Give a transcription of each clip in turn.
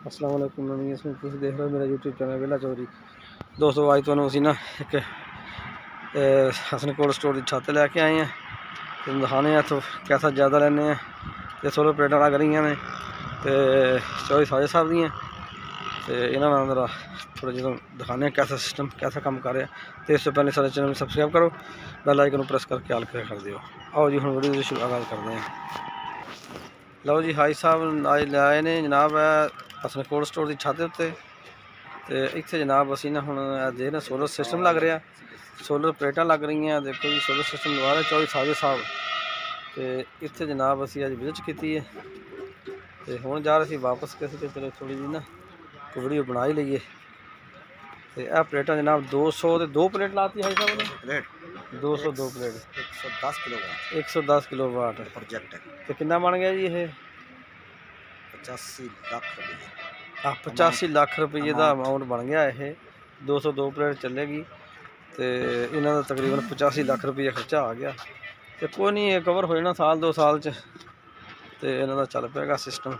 अस्सलाम वालेकुम नवीं इसमें तुम देख रहे हो मेरा यूट्यूब चैनल वेला चौधरी। दोस्तों अज तुहानू असीं ना एक हसन कोल्ड स्टोर की छत लैके आए हैं। तुम दिखाने इतों कैसा ज़्यादा लैने तो सोलर प्लेटां लग रही ने तो चौधरी साजिद साहब दी तो इन्होंने अंदर थोड़ा जो दिखाने कैसा सिस्टम कैसा काम कर रहा है। तो इससे पहले सारे चैनल में सबसक्राइब करो, बेल आइकन प्रेस करके आल कर दियो। आओ जी हम वीडियो की शुरुआत करते हैं। लो जी हाई साहब आज लाए ने जनाब हसन कोल्ड स्टोर की छत उत्ते तो इत्थे जनाब असी ना हुण देख रहे सोलर सिस्टम लग रहा, सोलर प्लेटां लग रही हैं। देखो जी सोलर सिस्टम लगा रहे चौधरी साजिद साहब। तो इत्थे जनाब असी अज विजिट की तो हुण जा रहे वापस किसी तो चलो थोड़ी जी ना वीडियो बना ही लीए। तो यह प्लेटां जनाब 200 तो 2 प्लेट लाती हाई साहब ने plate 202 plate 110 kilo watt project है। तो कितना बन गया जी ये 85 लाख रुपये 85 लाख रुपये का अमाउंट बन गया है। 202 प्लेट चलेगी तो इन्हों का तकरीबन 85 लाख रुपये खर्चा आ गया। तो कोई नहीं कवर हो जाना साल 2 साल च तो इन्हों का चल पेगा सिस्टम।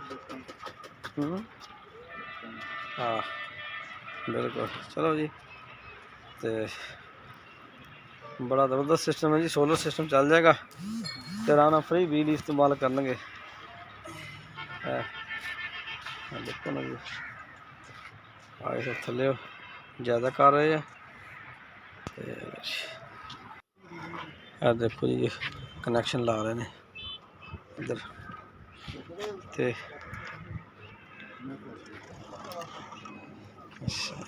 हाँ बिल्कुल चलो जी। तो बड़ा ज़बरदस्त सिस्टम है जी, सोलर सिस्टम चल जाएगा तो आराम फ्री बिजली इस्तेमाल करेंगे। देखो ना जी आए सब थले ज़्यादा कर रहे हैं। देखो जी कनैक्शन ला रहे हैं इधर ते अच्छा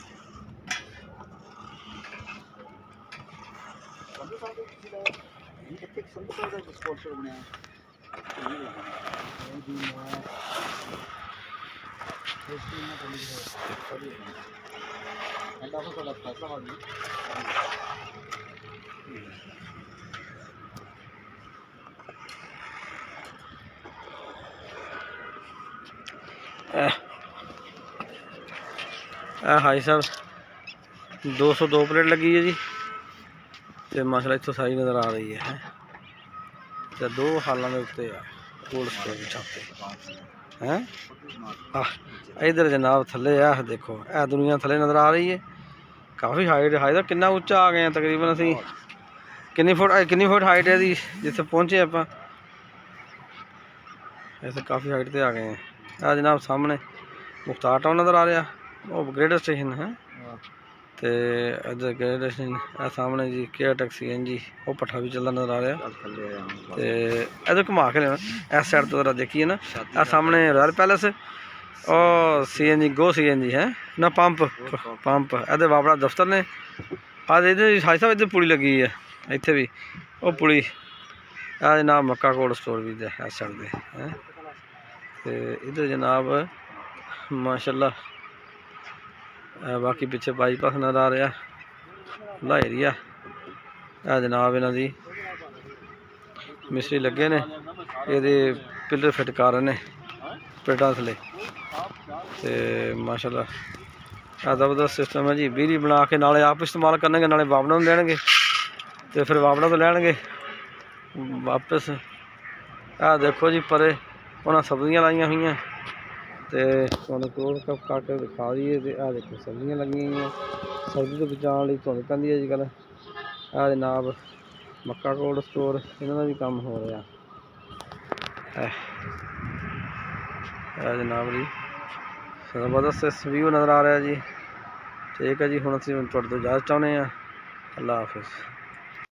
हाई साहब 202 प्लेट लगी है जी। तो माशाल्लाह इतों सारी नज़र आ रही है तो 2 हालों के उत्ते कोल्ड स्टोर की छत है। इधर जनाब थले देखो यह दुनिया थले नज़र आ रही है। काफ़ी हाइट हाई तो कितना उच्चा आ गए हैं तकरीबन असी कितनी फुट हाइट है जिथे पहुँचे आप ऐसे काफ़ी हाइट पर आ गए हैं। जनाब सामने मुख्तार टाउन नज़र आ रहा वो ग्रेडर स्टेशन है। तो इधर ग्रेडर स्टेशन सामने जी केयर टैक्सी है जी वो पट्ठा भी चलता नज़र आ रहा। तो इधर घुमा के लेना इस साइड तो जरा देखिए ना सामने रॉयल पैलेस और CNG गो CNG है ना पंप इधर बाबड़ा दफ्तर ने आज इधर हाई साहब इधर पुली लगी है इतने भी वो पुली जनाब मक्का कोल्ड स्टोर भी इस साइड से है। तो इधर जनाब माशाल्लाह बाकी पिछे बाईपास नज़र आ रहा खुला एरिया जनाब इन्हों की मिस्त्री लगे ने ये पिलर फिट कर रहे हैं प्लेटां थले। तो माशाल्लाह ज़बरदस्त सिस्टम है जी। बिजली बना के नाले आप इस्तेमाल करेंगे नाले बाबड़ा देंगे तो फिर बाबड़ा तो लैणगे वापस। देखो जी परे उन्हें सब्जियां लाइया हुई तो तुहानू कोल कप करके दिखा दीए। तो देखो सब्जियां लगी हुई सब्जी तो बचाने लिए धुंध पैंदी अजकल। जनाब मक्का कोल्ड स्टोर इन्हों का भी काम हो रहा है जनाब जी। ज़बरदस्त व्यू नज़र आ रहा है जी। ठीक है जी हुण असीं तुहाडे तो इजाज़त चाहुंदे हां। अल्लाह हाफिज़।